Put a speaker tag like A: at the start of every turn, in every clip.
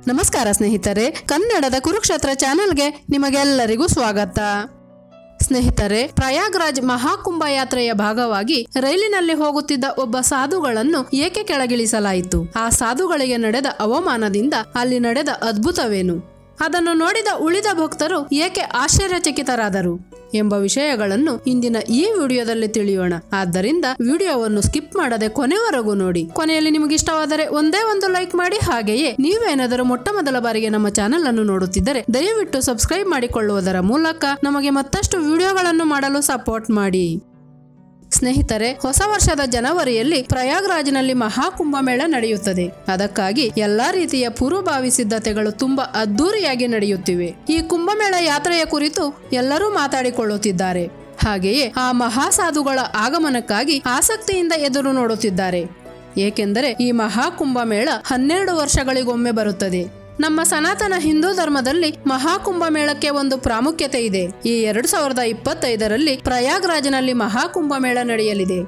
A: ನಮಸ್ಕಾರ ಸ್ನೇಹಿತರೆ, ಕನ್ನಡದ ಕುರುಕ್ಷೇತ್ರ ಚಾನೆಲ್ಗೆ ನಿಮಗೆಲ್ಲರಿಗೂ ಸ್ವಾಗತ. ಸ್ನೇಹಿತರೆ, ಪ್ರಯಾಗ್ರಾಜ್ ಮಹಾಕುಂಭ ಯಾತ್ರೆಯ ಭಾಗವಾಗಿ ರೈಲಿನಲ್ಲಿ ಹೋಗುತ್ತಿದ್ದ ಒಬ್ಬ ಸಾಧುಗಳನ್ನು ಏಕೆ ಕೆಳಗಿಳಿಸಲಾಯಿತು? ಆ ಸಾಧುಗಳಿಗೆ ನಡೆದ ಅವಮಾನದಿಂದ ಅಲ್ಲಿ ನಡೆದ ಅದ್ಭುತವೇನು? ಅದನ್ನು ನೋಡಿದ ಉಳಿದ ಭಕ್ತರು ಏಕೆ ಆಶ್ಚರ್ಯಚಕಿತರಾದರು ಎಂಬ ವಿಷಯಗಳನ್ನು ಇಂದಿನ ಈ ವಿಡಿಯೋದಲ್ಲಿ ತಿಳಿಯೋಣ. ಆದ್ದರಿಂದ ವಿಡಿಯೋವನ್ನು ಸ್ಕಿಪ್ ಮಾಡದೆ ಕೊನೆವರೆಗೂ ನೋಡಿ. ಕೊನೆಯಲ್ಲಿ ನಿಮಗೆ ಇಷ್ಟವಾದರೆ ಒಂದೇ ಒಂದು ಲೈಕ್ ಮಾಡಿ. ಹಾಗೆಯೇ ನೀವೇನಾದರೂ ಮೊಟ್ಟ ಮೊದಲ ಬಾರಿಗೆ ನಮ್ಮ ಚಾನೆಲ್ ಅನ್ನು ನೋಡುತ್ತಿದ್ದರೆ ದಯವಿಟ್ಟು ಸಬ್ಸ್ಕ್ರೈಬ್ ಮಾಡಿಕೊಳ್ಳುವುದರ ಮೂಲಕ ನಮಗೆ ಮತ್ತಷ್ಟು ವಿಡಿಯೋಗಳನ್ನು ಮಾಡಲು ಸಪೋರ್ಟ್ ಮಾಡಿ. ಸ್ನೇಹಿತರೆ, ಹೊಸ ವರ್ಷದ ಜನವರಿಯಲ್ಲಿ ಪ್ರಯಾಗ್ರಾಜ್ನಲ್ಲಿ ಮಹಾಕುಂಭ ಮೇಳ ನಡೆಯುತ್ತದೆ. ಅದಕ್ಕಾಗಿ ಎಲ್ಲಾ ರೀತಿಯ ಪೂರ್ವಭಾವಿ ಸಿದ್ಧತೆಗಳು ತುಂಬಾ ಅದ್ದೂರಿಯಾಗಿ ನಡೆಯುತ್ತಿವೆ. ಈ ಕುಂಭಮೇಳ ಯಾತ್ರೆಯ ಕುರಿತು ಎಲ್ಲರೂ ಮಾತಾಡಿಕೊಳ್ಳುತ್ತಿದ್ದಾರೆ. ಹಾಗೆಯೇ ಆ ಮಹಾಸಾಧುಗಳ ಆಗಮನಕ್ಕಾಗಿ ಆಸಕ್ತಿಯಿಂದ ಎದುರು ನೋಡುತ್ತಿದ್ದಾರೆ. ಏಕೆಂದರೆ ಈ ಮಹಾಕುಂಭ ಮೇಳ 12 ವರ್ಷಗಳಿಗೊಮ್ಮೆ ಬರುತ್ತದೆ. ನಮ್ಮ ಸನಾತನ ಹಿಂದೂ ಧರ್ಮದಲ್ಲಿ ಮಹಾಕುಂಭ ಮೇಳಕ್ಕೆ ಒಂದು ಪ್ರಾಮುಖ್ಯತೆ ಇದೆ. ಈ 2025ರಲ್ಲಿ ಪ್ರಯಾಗ್ರಾಜ್ನಲ್ಲಿ ಮಹಾಕುಂಭ ಮೇಳ ನಡೆಯಲಿದೆ.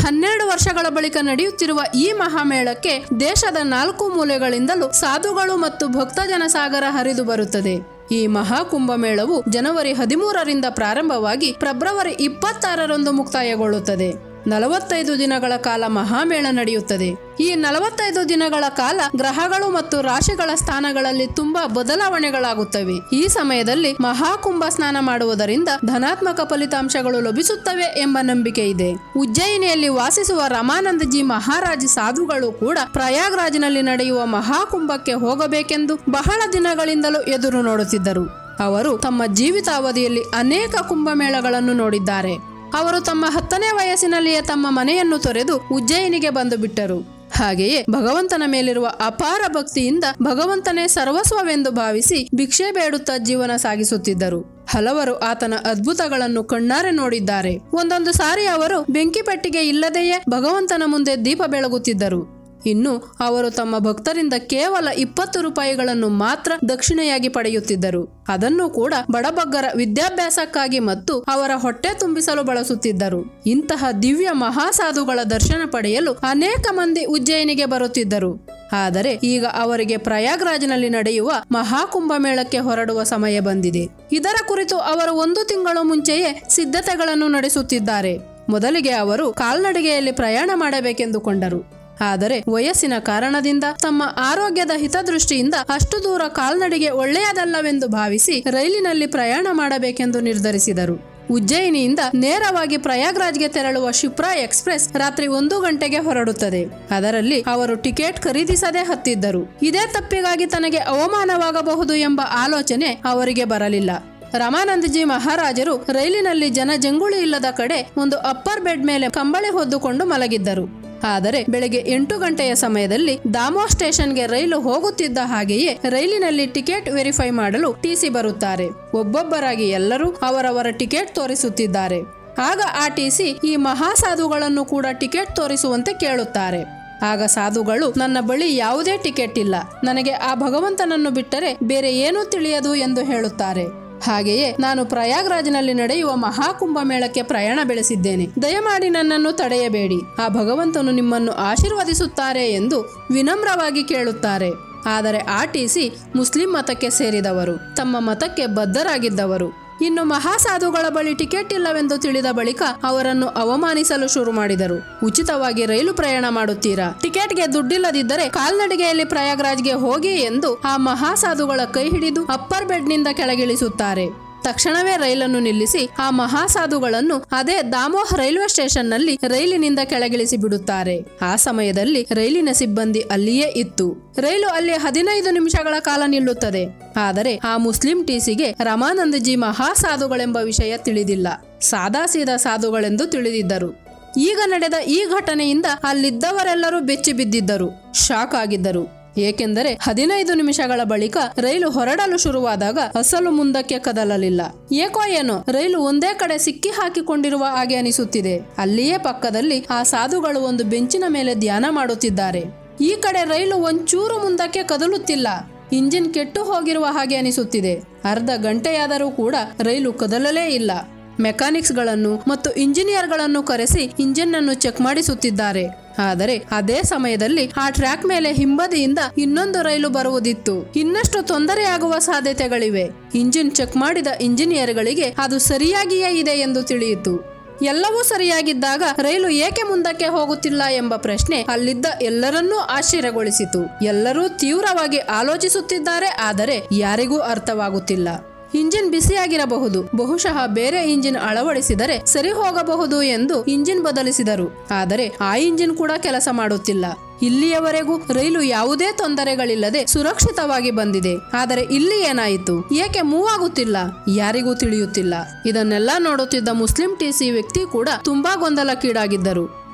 A: 12 ವರ್ಷಗಳ ಬಳಿಕ ನಡೆಯುತ್ತಿರುವ ಈ ಮಹಾಮೇಳಕ್ಕೆ ದೇಶದ 4 ಮೂಲೆಗಳಿಂದಲೂ ಸಾಧುಗಳು ಮತ್ತು ಭಕ್ತ ಜನಸಾಗರ ಹರಿದು ಬರುತ್ತದೆ. ಈ ಮಹಾಕುಂಭ ಮೇಳವು ಜನವರಿ 13ರಿಂದ ಪ್ರಾರಂಭವಾಗಿ ಫೆಬ್ರವರಿ 26ರಂದು ಮುಕ್ತಾಯಗೊಳ್ಳುತ್ತದೆ. 45 ದಿನಗಳ ಕಾಲ ಮಹಾಮೇಳ ನಡೆಯುತ್ತದೆ. ಈ 45 ದಿನಗಳ ಕಾಲ ಗ್ರಹಗಳು ಮತ್ತು ರಾಶಿಗಳ ಸ್ಥಾನಗಳಲ್ಲಿ ತುಂಬಾ ಬದಲಾವಣೆಗಳಾಗುತ್ತವೆ. ಈ ಸಮಯದಲ್ಲಿ ಮಹಾಕುಂಭ ಸ್ನಾನ ಮಾಡುವುದರಿಂದ ಧನಾತ್ಮಕ ಫಲಿತಾಂಶಗಳು ಲಭಿಸುತ್ತವೆ ಎಂಬ ನಂಬಿಕೆ ಇದೆ. ಉಜ್ಜಯಿನಿಯಲ್ಲಿ ವಾಸಿಸುವ ರಮಾನಂದಜಿ ಮಹಾರಾಜ್ ಸಾಧುಗಳು ಕೂಡ ಪ್ರಯಾಗ್ರಾಜ್ನಲ್ಲಿ ನಡೆಯುವ ಮಹಾಕುಂಭಕ್ಕೆ ಹೋಗಬೇಕೆಂದು ಬಹಳ ದಿನಗಳಿಂದಲೂ ಎದುರು ನೋಡುತ್ತಿದ್ದರು. ಅವರು ತಮ್ಮ ಜೀವಿತಾವಧಿಯಲ್ಲಿ ಅನೇಕ ಕುಂಭಮೇಳಗಳನ್ನು ನೋಡಿದ್ದಾರೆ. ಅವರು ತಮ್ಮ 10ನೇ ವಯಸ್ಸಿನಲ್ಲಿಯೇ ತಮ್ಮ ಮನೆಯನ್ನು ತೊರೆದು ಉಜ್ಜಯಿನಿಗೆ ಬಂದು ಬಿಟ್ಟರು. ಹಾಗೆಯೇ ಭಗವಂತನ ಮೇಲಿರುವ ಅಪಾರ ಭಕ್ತಿಯಿಂದ ಭಗವಂತನೇ ಸರ್ವಸ್ವವೆಂದು ಭಾವಿಸಿ ಭಿಕ್ಷೆ ಬೇಡುತ್ತಾ ಜೀವನ ಸಾಗಿಸುತ್ತಿದ್ದರು. ಹಲವರು ಆತನ ಅದ್ಭುತಗಳನ್ನು ಕಣ್ಣಾರೆ ನೋಡಿದ್ದಾರೆ. ಒಂದೊಂದು ಸಾರಿ ಅವರು ಬೆಂಕಿ ಪೆಟ್ಟಿಗೆ ಇಲ್ಲದೆಯೇ ಭಗವಂತನ ಮುಂದೆ ದೀಪ ಬೆಳಗುತ್ತಿದ್ದರು. ಇನ್ನು ಅವರು ತಮ್ಮ ಭಕ್ತರಿಂದ ಕೇವಲ 20 ರೂಪಾಯಿಗಳನ್ನು ಮಾತ್ರ ದಕ್ಷಿಣೆಯಾಗಿ ಪಡೆಯುತ್ತಿದ್ದರು. ಅದನ್ನು ಕೂಡ ಬಡಬಗ್ಗರ ವಿದ್ಯಾಭ್ಯಾಸಕ್ಕಾಗಿ ಮತ್ತು ಅವರ ಹೊಟ್ಟೆ ತುಂಬಿಸಲು ಬಳಸುತ್ತಿದ್ದರು. ಇಂತಹ ದಿವ್ಯ ಮಹಾಸಾಧುಗಳ ದರ್ಶನ ಪಡೆಯಲು ಅನೇಕ ಮಂದಿ ಉಜ್ಜಯಿನಿಗೆ ಬರುತ್ತಿದ್ದರು. ಆದರೆ ಈಗ ಅವರಿಗೆ ಪ್ರಯಾಗ್ರಾಜ್ನಲ್ಲಿ ನಡೆಯುವ ಮಹಾಕುಂಭ ಮೇಳಕ್ಕೆ ಹೊರಡುವ ಸಮಯ ಬಂದಿದೆ. ಇದರ ಕುರಿತು ಅವರು 1 ತಿಂಗಳು ಮುಂಚೆಯೇ ಸಿದ್ಧತೆಗಳನ್ನು ನಡೆಸುತ್ತಿದ್ದಾರೆ. ಮೊದಲಿಗೆ ಅವರು ಕಾಲ್ನಡಿಗೆಯಲ್ಲಿ ಪ್ರಯಾಣ ಮಾಡಬೇಕೆಂದುಕೊಂಡರು. ಆದರೆ ವಯಸ್ಸಿನ ಕಾರಣದಿಂದ ತಮ್ಮ ಆರೋಗ್ಯದ ಹಿತದೃಷ್ಟಿಯಿಂದ ಅಷ್ಟು ದೂರ ಕಾಲ್ನಡಿಗೆ ಒಳ್ಳೆಯದಲ್ಲವೆಂದು ಭಾವಿಸಿ ರೈಲಿನಲ್ಲಿ ಪ್ರಯಾಣ ಮಾಡಬೇಕೆಂದು ನಿರ್ಧರಿಸಿದರು. ಉಜ್ಜಯಿನಿಯಿಂದ ನೇರವಾಗಿ ಪ್ರಯಾಗ್ರಾಜ್ಗೆ ತೆರಳುವ ಶಿಪ್ರಾ ಎಕ್ಸ್ಪ್ರೆಸ್ ರಾತ್ರಿ 1 ಗಂಟೆಗೆ ಹೊರಡುತ್ತದೆ. ಅದರಲ್ಲಿ ಅವರು ಟಿಕೆಟ್ ಖರೀದಿಸದೆ ಹತ್ತಿದ್ದರು. ಇದೇ ತಪ್ಪಿಗಾಗಿ ತನಗೆ ಅವಮಾನವಾಗಬಹುದು ಎಂಬ ಆಲೋಚನೆ ಅವರಿಗೆ ಬರಲಿಲ್ಲ. ರಮಾನಂದಜಿ ಮಹಾರಾಜರು ರೈಲಿನಲ್ಲಿ ಜನಜಂಗುಳಿ ಇಲ್ಲದ ಕಡೆ ಒಂದು ಅಪ್ಪರ್ ಬೆಡ್ ಮೇಲೆ ಕಂಬಳಿ ಹೊದ್ದುಕೊಂಡು ಮಲಗಿದ್ದರು. ಆದರೆ ಬೆಳಗ್ಗೆ 8 ಗಂಟೆಯ ಸಮಯದಲ್ಲಿ ದಾಮೋ ಸ್ಟೇಷನ್ಗೆ ರೈಲು ಹೋಗುತ್ತಿದ್ದ ಹಾಗೆಯೇ ರೈಲಿನಲ್ಲಿ ಟಿಕೆಟ್ ವೆರಿಫೈ ಮಾಡಲು ಟಿಸಿ ಬರುತ್ತಾರೆ. ಒಬ್ಬೊಬ್ಬರಾಗಿ ಎಲ್ಲರೂ ಅವರವರ ಟಿಕೆಟ್ ತೋರಿಸುತ್ತಿದ್ದಾರೆ. ಆಗ ಆ ಟಿಸಿ ಈ ಮಹಾಸಾಧುಗಳನ್ನು ಕೂಡ ಟಿಕೆಟ್ ತೋರಿಸುವಂತೆ ಕೇಳುತ್ತಾರೆ. ಆಗ ಸಾಧುಗಳು, ನನ್ನ ಬಳಿ ಯಾವುದೇ ಟಿಕೆಟ್ ಇಲ್ಲ, ನನಗೆ ಆ ಭಗವಂತನನ್ನು ಬಿಟ್ಟರೆ ಬೇರೆ ಏನೂ ತಿಳಿಯದು ಎಂದು ಹೇಳುತ್ತಾರೆ. ಹಾಗೆಯೇ ನಾನು ಪ್ರಯಾಗ್ರಾಜ್ನಲ್ಲಿ ನಡೆಯುವ ಮಹಾಕುಂಭ ಮೇಳಕ್ಕೆ ಪ್ರಯಾಣ ಬೆಳೆಸಿದ್ದೇನೆ, ದಯಮಾಡಿ ನನ್ನನ್ನು ತಡೆಯಬೇಡಿ, ಆ ಭಗವಂತನು ನಿಮ್ಮನ್ನು ಆಶೀರ್ವದಿಸುತ್ತಾರೆ ಎಂದು ವಿನಮ್ರವಾಗಿ ಕೇಳುತ್ತಾರೆ. ಆದರೆ ಆ ಟಿಸಿ ಮುಸ್ಲಿಂ ಮತಕ್ಕೆ ಸೇರಿದವರು, ತಮ್ಮ ಮತಕ್ಕೆ ಬದ್ಧರಾಗಿದ್ದವರು. ಇನ್ನು ಮಹಾಸಾಧುಗಳ ಬಳಿ ಟಿಕೆಟ್ ಇಲ್ಲವೆಂದು ತಿಳಿದ ಬಳಿಕ ಅವರನ್ನು ಅವಮಾನಿಸಲು ಶುರು ಮಾಡಿದರು. ಉಚಿತವಾಗಿ ರೈಲು ಪ್ರಯಾಣ ಮಾಡುತ್ತೀರಾ? ಟಿಕೆಟ್ಗೆ ದುಡ್ಡಿಲ್ಲದಿದ್ದರೆ ಕಾಲ್ನಡಿಗೆಯಲ್ಲಿ ಪ್ರಯಾಗ್ರಾಜ್ಗೆ ಹೋಗಿ ಎಂದು ಆ ಮಹಾಸಾಧುಗಳ ಕೈ ಹಿಡಿದು ಅಪ್ಪರ್ ಬೆಡ್ನಿಂದ ಕೆಳಗಿಳಿಸುತ್ತಾರೆ. ತಕ್ಷಣವೇ ರೈಲನ್ನು ನಿಲ್ಲಿಸಿ ಆ ಮಹಾಸಾಧುಗಳನ್ನು ಅದೇ ದಾಮೋಹ್ ರೈಲ್ವೆ ಸ್ಟೇಷನ್ನಲ್ಲಿ ರೈಲಿನಿಂದ ಕೆಳಗಿಳಿಸಿ ಬಿಡುತ್ತಾರೆ. ಆ ಸಮಯದಲ್ಲಿ ರೈಲಿನ ಸಿಬ್ಬಂದಿ ಅಲ್ಲಿಯೇ ಇತ್ತು. ರೈಲು ಅಲ್ಲಿ 15 ನಿಮಿಷಗಳ ಕಾಲ ನಿಲ್ಲುತ್ತದೆ. ಆದರೆ ಆ ಮುಸ್ಲಿಂ ಟಿಸಿಗೆ ರಮಾನಂದಜಿ ಮಹಾಸಾಧುಗಳೆಂಬ ವಿಷಯ ತಿಳಿದಿಲ್ಲ. ಸಾದಾಸೀದಾ ಸಾಧುಗಳೆಂದು ತಿಳಿದಿದ್ದರು. ಈಗ ನಡೆದ ಈ ಘಟನೆಯಿಂದ ಅಲ್ಲಿದ್ದವರೆಲ್ಲರೂ ಬೆಚ್ಚಿ ಬಿದ್ದಿದ್ದರು, ಶಾಕ್ ಆಗಿದ್ದರು. ಏಕೆಂದರೆ 15 ನಿಮಿಷಗಳ ಬಳಿಕ ರೈಲು ಹೊರಡಲು ಶುರುವಾದಾಗ ಅಸಲು ಮುಂದಕ್ಕೆ ಕದಲಲಿಲ್ಲ. ಏಕೋ ಏನೋ ರೈಲು ಒಂದೇ ಕಡೆ ಸಿಕ್ಕಿ ಹಾಕಿಕೊಂಡಿರುವ ಹಾಗೆ ಅನಿಸುತ್ತಿದೆ. ಅಲ್ಲಿಯೇ ಪಕ್ಕದಲ್ಲಿ ಆ ಸಾಧುಗಳು ಒಂದು ಬೆಂಚಿನ ಮೇಲೆ ಧ್ಯಾನ ಮಾಡುತ್ತಿದ್ದಾರೆ. ಈ ಕಡೆ ರೈಲು ಒಂಚೂರು ಮುಂದಕ್ಕೆ ಕದಲುತ್ತಿಲ್ಲ. ಇಂಜಿನ್ ಕೆಟ್ಟು ಹೋಗಿರುವ ಹಾಗೆ ಅನಿಸುತ್ತಿದೆ. ಅರ್ಧ ಗಂಟೆಯಾದರೂ ಕೂಡ ರೈಲು ಕದಲಲೇ ಇಲ್ಲ. ಮೆಕ್ಯಾನಿಕ್ಸ್ ಗಳನ್ನು ಮತ್ತು ಇಂಜಿನಿಯರ್ ಗಳನ್ನು ಕರೆಸಿ ಇಂಜಿನ್ ಅನ್ನು ಚೆಕ್ ಮಾಡಿಸುತ್ತಿದ್ದಾರೆ. ಆದರೆ ಅದೇ ಸಮಯದಲ್ಲಿ ಆ ಟ್ರ್ಯಾಕ್ ಮೇಲೆ ಹಿಂಬದಿಯಿಂದ ಇನ್ನೊಂದು ರೈಲು ಬರುವುದಿತ್ತು. ಇನ್ನಷ್ಟು ತೊಂದರೆಯಾಗುವ ಸಾಧ್ಯತೆಗಳಿವೆ. ಇಂಜಿನ್ ಚೆಕ್ ಮಾಡಿದ ಇಂಜಿನಿಯರ್ಗಳಿಗೆ ಅದು ಸರಿಯಾಗಿಯೇ ಇದೆ ಎಂದು ತಿಳಿಯಿತು. ಎಲ್ಲವೂ ಸರಿಯಾಗಿದ್ದಾಗ ರೈಲು ಏಕೆ ಮುಂದಕ್ಕೆ ಹೋಗುತ್ತಿಲ್ಲ ಎಂಬ ಪ್ರಶ್ನೆ ಅಲ್ಲಿದ್ದ ಎಲ್ಲರನ್ನೂ ಆಶ್ಚರ್ಯಗೊಳಿಸಿತು. ಎಲ್ಲರೂ ತೀವ್ರವಾಗಿ ಆಲೋಚಿಸುತ್ತಿದ್ದಾರೆ, ಆದರೆ ಯಾರಿಗೂ ಅರ್ಥವಾಗುತ್ತಿಲ್ಲ. ಇಂಜಿನ್ ಬಿಸಿಯಾಗಿರಬಹುದು, ಬಹುಶಃ ಬೇರೆ ಇಂಜಿನ್ ಅಳವಡಿಸಿದರೆ ಸರಿ ಹೋಗಬಹುದು ಎಂದು ಇಂಜಿನ್ ಬದಲಿಸಿದರು. ಆದರೆ ಆ ಇಂಜಿನ್ ಕೂಡ ಕೆಲಸ ಮಾಡುತ್ತಿಲ್ಲ. ಇಲ್ಲಿಯವರೆಗೂ ರೈಲು ಯಾವುದೇ ತೊಂದರೆಗಳಿಲ್ಲದೆ ಸುರಕ್ಷಿತವಾಗಿ ಬಂದಿದೆ. ಆದರೆ ಇಲ್ಲಿ ಏನಾಯಿತು? ಏಕೆ ಮೂವ್ ಆಗುತ್ತಿಲ್ಲ? ಯಾರಿಗೂ ತಿಳಿಯುತ್ತಿಲ್ಲ. ಇದನ್ನೆಲ್ಲ ನೋಡುತ್ತಿದ್ದ ಮುಸ್ಲಿಂ ಟಿಸಿ ವ್ಯಕ್ತಿ ಕೂಡ ತುಂಬಾ ಗೊಂದಲಕ್ಕೀಡಾಗಿದ್ದರು.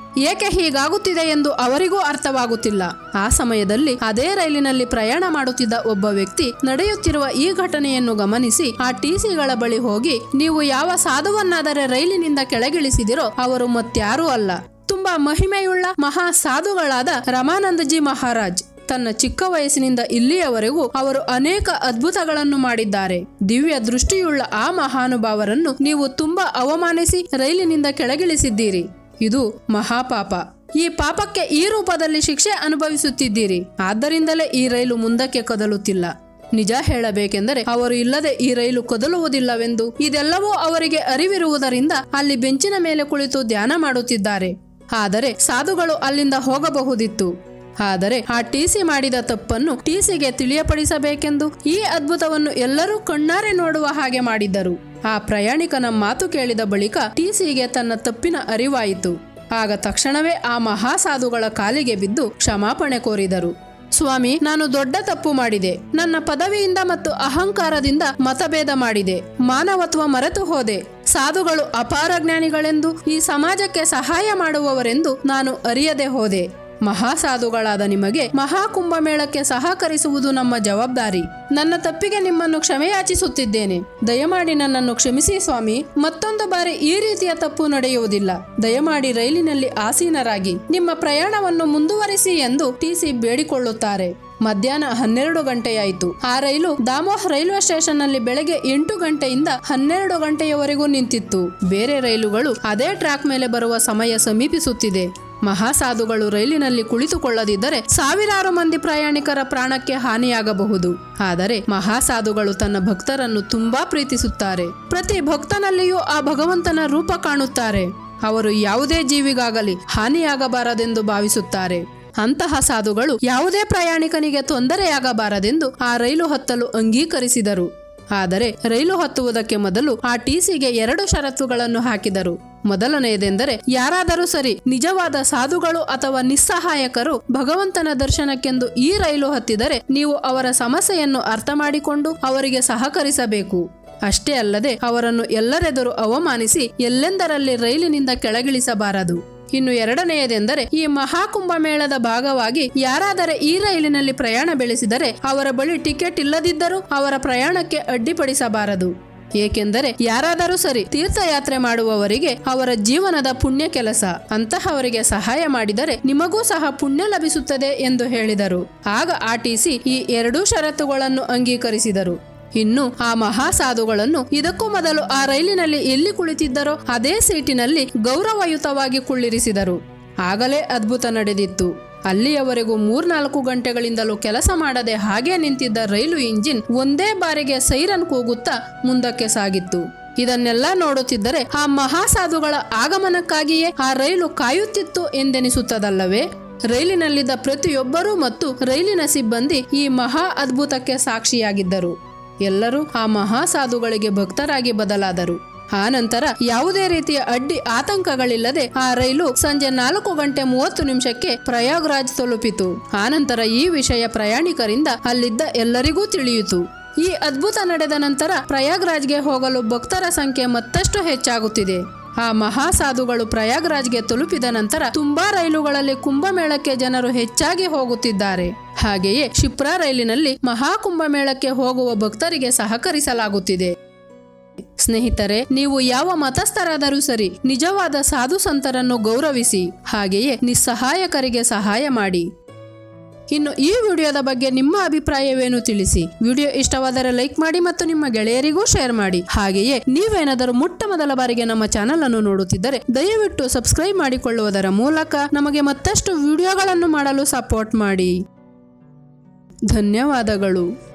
A: ಏಕೆ ಹೀಗಾಗುತ್ತಿದೆ ಎಂದು ಅವರಿಗೂ ಅರ್ಥವಾಗುತ್ತಿಲ್ಲ. ಆ ಸಮಯದಲ್ಲಿ ಅದೇ ರೈಲಿನಲ್ಲಿ ಪ್ರಯಾಣ ಮಾಡುತ್ತಿದ್ದ ಒಬ್ಬ ವ್ಯಕ್ತಿ ನಡೆಯುತ್ತಿರುವ ಈ ಘಟನೆಯನ್ನು ಗಮನಿಸಿ ಆ ಟಿಸಿಗಳ ಬಳಿ ಹೋಗಿ, ನೀವು ಯಾವ ಸಾಧುವನ್ನಾದರೆ ರೈಲಿನಿಂದ ಕೆಳಗಿಳಿಸಿದಿರೋ ಅವರು ಮತ್ಯಾರೂ ಅಲ್ಲ, ತುಂಬಾ ಮಹಿಮೆಯುಳ್ಳ ಮಹಾ ಸಾಧುಗಳಾದ ರಮಾನಂದಜಿ ಮಹಾರಾಜ್. ತನ್ನ ಚಿಕ್ಕ ವಯಸ್ಸಿನಿಂದ ಇಲ್ಲಿಯವರೆಗೂ ಅವರು ಅನೇಕ ಅದ್ಭುತಗಳನ್ನು ಮಾಡಿದ್ದಾರೆ. ದಿವ್ಯ ದೃಷ್ಟಿಯುಳ್ಳ ಆ ಮಹಾನುಭಾವರನ್ನು ನೀವು ತುಂಬಾ ಅವಮಾನಿಸಿ ರೈಲಿನಿಂದ ಕೆಳಗಿಳಿಸಿದ್ದೀರಿ. ಇದು ಮಹಾಪಾಪ. ಈ ಪಾಪಕ್ಕೆ ಈ ರೂಪದಲ್ಲಿ ಶಿಕ್ಷೆ ಅನುಭವಿಸುತ್ತಿದ್ದೀರಿ. ಆದ್ದರಿಂದಲೇ ಈ ರೈಲು ಮುಂದಕ್ಕೆ ಕದಲುತ್ತಿಲ್ಲ. ನಿಜ ಹೇಳಬೇಕೆಂದರೆ ಅವರು ಇಲ್ಲದೆ ಈ ರೈಲು ಕದಲುವುದಿಲ್ಲವೆಂದು ಇದೆಲ್ಲವೂ ಅವರಿಗೆ ಅರಿವಿರುವುದರಿಂದ ಅಲ್ಲಿ ಬೆಂಚಿನ ಮೇಲೆ ಕುಳಿತು ಧ್ಯಾನ ಮಾಡುತ್ತಿದ್ದಾರೆ. ಆದರೆ ಸಾಧುಗಳು ಅಲ್ಲಿಂದ ಹೋಗಬಹುದಿತ್ತು. ಆದರೆ ಆ ಟಿಸಿ ಮಾಡಿದ ತಪ್ಪನ್ನು ಟಿಸಿಗೆ ತಿಳಿಯಪಡಿಸಬೇಕೆಂದು ಈ ಅದ್ಭುತವನ್ನು ಎಲ್ಲರೂ ಕಣ್ಣಾರೆ ನೋಡುವ ಹಾಗೆ ಮಾಡಿದ್ದರು. ಆ ಪ್ರಯಾಣಿಕನ ಮಾತು ಕೇಳಿದ ಬಳಿಕ ಟಿಸಿಗೆ ತನ್ನ ತಪ್ಪಿನ ಅರಿವಾಯಿತು. ಆಗ ತಕ್ಷಣವೇ ಆ ಮಹಾಸಾಧುಗಳ ಕಾಲಿಗೆ ಬಿದ್ದು ಕ್ಷಮಾಪಣೆ ಕೋರಿದರು. ಸ್ವಾಮಿ, ನಾನು ದೊಡ್ಡ ತಪ್ಪು ಮಾಡಿದೆ. ನನ್ನ ಪದವಿಯಿಂದ ಮತ್ತು ಅಹಂಕಾರದಿಂದ ಮತಭೇದ ಮಾಡಿದೆ. ಮಾನವತ್ವ ಮರೆತು ಹೋದೆ. ಸಾಧುಗಳು ಅಪಾರ ಜ್ಞಾನಿಗಳೆಂದು, ಈ ಸಮಾಜಕ್ಕೆ ಸಹಾಯ ಮಾಡುವವರೆಂದು ನಾನು ಅರಿಯದೆ ಹೋದೆ. ಮಹಾಸಾಧುಗಳಾದ ನಿಮಗೆ ಮಹಾಕುಂಭಮೇಳಕ್ಕೆ ಸಹಕರಿಸುವುದು ನಮ್ಮ ಜವಾಬ್ದಾರಿ. ನನ್ನ ತಪ್ಪಿಗೆ ನಿಮ್ಮನ್ನು ಕ್ಷಮೆಯಾಚಿಸುತ್ತಿದ್ದೇನೆ. ದಯಮಾಡಿ ನನ್ನನ್ನು ಕ್ಷಮಿಸಿ ಸ್ವಾಮಿ. ಮತ್ತೊಂದು ಬಾರಿ ಈ ರೀತಿಯ ತಪ್ಪು ನಡೆಯುವುದಿಲ್ಲ. ದಯಮಾಡಿ ರೈಲಿನಲ್ಲಿ ಆಸೀನರಾಗಿ ನಿಮ್ಮ ಪ್ರಯಾಣವನ್ನು ಮುಂದುವರಿಸಿ ಎಂದು ಟಿಸಿ ಬೇಡಿಕೊಳ್ಳುತ್ತಾರೆ. ಮಧ್ಯಾಹ್ನ 12 ಗಂಟೆಯಾಯಿತು. ಆ ರೈಲು ದಾಮೋಹ್ ರೈಲ್ವೆ ಸ್ಟೇಷನ್ ನಲ್ಲಿ ಬೆಳಗ್ಗೆ 8 ಗಂಟೆಯಿಂದ 12 ಗಂಟೆಯವರೆಗೂ ನಿಂತಿತ್ತು. ಬೇರೆ ರೈಲುಗಳು ಅದೇ ಟ್ರ್ಯಾಕ್ ಮೇಲೆ ಬರುವ ಸಮಯ ಸಮೀಪಿಸುತ್ತಿದೆ. ಮಹಾಸಾಧುಗಳು ರೈಲಿನಲ್ಲಿ ಕುಳಿತುಕೊಳ್ಳದಿದ್ದರೆ ಸಾವಿರಾರು ಮಂದಿ ಪ್ರಯಾಣಿಕರ ಪ್ರಾಣಕ್ಕೆ ಹಾನಿಯಾಗಬಹುದು. ಆದರೆ ಮಹಾಸಾಧುಗಳು ತನ್ನ ಭಕ್ತರನ್ನು ತುಂಬಾ ಪ್ರೀತಿಸುತ್ತಾರೆ. ಪ್ರತಿ ಭಕ್ತನಲ್ಲಿಯೂ ಆ ಭಗವಂತನ ರೂಪ ಕಾಣುತ್ತಾರೆ. ಅವರು ಯಾವುದೇ ಜೀವಿಗಾಗಲಿ ಹಾನಿಯಾಗಬಾರದೆಂದು ಭಾವಿಸುತ್ತಾರೆ. ಅಂತಹ ಸಾಧುಗಳು ಯಾವುದೇ ಪ್ರಯಾಣಿಕನಿಗೆ ತೊಂದರೆಯಾಗಬಾರದೆಂದು ಆ ರೈಲು ಹತ್ತಲು ಅಂಗೀಕರಿಸಿದರು. ಆದರೆ ರೈಲು ಹತ್ತುವುದಕ್ಕೆ ಮೊದಲು ಆ ಟಿಸಿಗೆ 2 ಷರತ್ತುಗಳನ್ನು ಹಾಕಿದರು. ಮೊದಲನೆಯದೆಂದರೆ, ಯಾರಾದರೂ ಸರಿ ನಿಜವಾದ ಸಾಧುಗಳು ಅಥವಾ ನಿಸ್ಸಹಾಯಕರು ಭಗವಂತನ ದರ್ಶನಕ್ಕೆಂದು ಈ ರೈಲು ಹತ್ತಿದರೆ ನೀವು ಅವರ ಸಮಸ್ಯೆಯನ್ನು ಅರ್ಥ ಮಾಡಿಕೊಂಡು ಅವರಿಗೆ ಸಹಕರಿಸಬೇಕು. ಅಷ್ಟೇ ಅಲ್ಲದೆ ಅವರನ್ನು ಎಲ್ಲರೆದುರು ಅವಮಾನಿಸಿ ಎಲ್ಲೆಂದರಲ್ಲಿ ರೈಲಿನಿಂದ ಕೆಳಗಿಳಿಸಬಾರದು. ಇನ್ನು ಎರಡನೆಯದೆಂದರೆ, ಈ ಮಹಾಕುಂಭಮೇಳದ ಭಾಗವಾಗಿ ಯಾರಾದರೆ ಈ ರೈಲಿನಲ್ಲಿ ಪ್ರಯಾಣ ಬೆಳೆಸಿದರೆ ಅವರ ಬಳಿ ಟಿಕೆಟ್ ಇಲ್ಲದಿದ್ದರೂ ಅವರ ಪ್ರಯಾಣಕ್ಕೆ ಅಡ್ಡಿಪಡಿಸಬಾರದು. ಏಕೆಂದರೆ ಯಾರಾದರೂ ಸರಿ ತೀರ್ಥಯಾತ್ರೆ ಮಾಡುವವರಿಗೆ ಅವರ ಜೀವನದ ಪುಣ್ಯ ಕೆಲಸ. ಅಂತಹವರಿಗೆ ಸಹಾಯ ಮಾಡಿದರೆ ನಿಮಗೂ ಸಹ ಪುಣ್ಯ ಲಭಿಸುತ್ತದೆ ಎಂದು ಹೇಳಿದರು. ಆಗ ಆರ್ಟಿಸಿ ಈ 2 ಷರತ್ತುಗಳನ್ನು ಅಂಗೀಕರಿಸಿದರು. ಇನ್ನು ಆ ಮಹಾಸಾಧುಗಳನ್ನು ಇದಕ್ಕೂ ಮೊದಲು ಆ ರೈಲಿನಲ್ಲಿ ಎಲ್ಲಿ ಕುಳಿತಿದ್ದರೋ ಅದೇ ಸೀಟಿನಲ್ಲಿ ಗೌರವಯುತವಾಗಿ ಕುಳ್ಳಿರಿಸಿದರು. ಆಗಲೇ ಅದ್ಭುತ ನಡೆದಿತ್ತು. ಅಲ್ಲಿಯವರೆಗೂ 3-4 ಗಂಟೆಗಳಿಂದಲೂ ಕೆಲಸ ಮಾಡದೆ ಹಾಗೆ ನಿಂತಿದ್ದ ರೈಲು ಇಂಜಿನ್ ಒಂದೇ ಬಾರಿಗೆ ಸೈರನ್ ಕೂಗುತ್ತಾ ಮುಂದಕ್ಕೆ ಸಾಗಿತ್ತು. ಇದನ್ನೆಲ್ಲ ನೋಡುತ್ತಿದ್ದರೆ ಆ ಮಹಾಸಾಧುಗಳ ಆಗಮನಕ್ಕಾಗಿಯೇ ಆ ರೈಲು ಕಾಯುತ್ತಿತ್ತು ಎಂದೆನಿಸುತ್ತದಲ್ಲವೇ? ರೈಲಿನಲ್ಲಿದ್ದ ಪ್ರತಿಯೊಬ್ಬರೂ ಮತ್ತು ರೈಲಿನ ಸಿಬ್ಬಂದಿ ಈ ಮಹಾ ಅದ್ಭುತಕ್ಕೆ ಸಾಕ್ಷಿಯಾಗಿದ್ದರು. ಎಲ್ಲರೂ ಆ ಮಹಾಸಾಧುಗಳಿಗೆ ಭಕ್ತರಾಗಿ ಬದಲಾದರು. ಆ ನಂತರ ಯಾವುದೇ ರೀತಿಯ ಅಡ್ಡಿ ಆತಂಕಗಳಿಲ್ಲದೆ ಆ ರೈಲು ಸಂಜೆ 4:30 ಪ್ರಯಾಗ್ರಾಜ್ ತಲುಪಿತು. ಆನಂತರ ಈ ವಿಷಯ ಪ್ರಯಾಣಿಕರಿಂದ ಅಲ್ಲಿದ್ದ ಎಲ್ಲರಿಗೂ ತಿಳಿಯಿತು. ಈ ಅದ್ಭುತ ನಡೆದ ನಂತರ ಪ್ರಯಾಗ್ರಾಜ್ಗೆ ಹೋಗಲು ಭಕ್ತರ ಸಂಖ್ಯೆ ಮತ್ತಷ್ಟು ಹೆಚ್ಚಾಗುತ್ತಿದೆ. ಆ ಮಹಾಸಾಧುಗಳು ಪ್ರಯಾಗ್ರಾಜ್ಗೆ ತಲುಪಿದ ನಂತರ ತುಂಬಾ ರೈಲುಗಳಲ್ಲಿ ಕುಂಭಮೇಳಕ್ಕೆ ಜನರು ಹೆಚ್ಚಾಗಿ ಹೋಗುತ್ತಿದ್ದಾರೆ. ಹಾಗೆಯೇ ಶಿಪ್ರಾ ರೈಲಿನಲ್ಲಿ ಮಹಾಕುಂಭಮೇಳಕ್ಕೆ ಹೋಗುವ ಭಕ್ತರಿಗೆ ಸಹಕರಿಸಲಾಗುತ್ತಿದೆ. ಸ್ನೇಹಿತರೆ, ನೀವು ಯಾವ ಮತಸ್ಥರಾದರೂ ಸರಿ ನಿಜವಾದ ಸಾಧು ಸಂತರನ್ನು ಗೌರವಿಸಿ. ಹಾಗೆಯೇ ನಿಸ್ಸಹಾಯಕರಿಗೆ ಸಹಾಯ ಮಾಡಿ. ಇನ್ನು ಈ ವಿಡಿಯೋದ ಬಗ್ಗೆ ನಿಮ್ಮ ಅಭಿಪ್ರಾಯವೇನು ತಿಳಿಸಿ. ವಿಡಿಯೋ ಇಷ್ಟವಾದರೆ ಲೈಕ್ ಮಾಡಿ ಮತ್ತು ನಿಮ್ಮ ಗೆಳೆಯರಿಗೂ ಶೇರ್ ಮಾಡಿ. ಹಾಗೆಯೇ ನೀವೇನಾದರೂ ಮೊಟ್ಟ ಮೊದಲ ಬಾರಿಗೆ ನಮ್ಮ ಚಾನೆಲ್ ಅನ್ನು ನೋಡುತ್ತಿದ್ದರೆ ದಯವಿಟ್ಟು ಸಬ್ಸ್ಕ್ರೈಬ್ ಮಾಡಿಕೊಳ್ಳುವುದರ ಮೂಲಕ ನಮಗೆ ಮತ್ತಷ್ಟು ವಿಡಿಯೋಗಳನ್ನು ಮಾಡಲು ಸಪೋರ್ಟ್ ಮಾಡಿ. ಧನ್ಯವಾದಗಳು.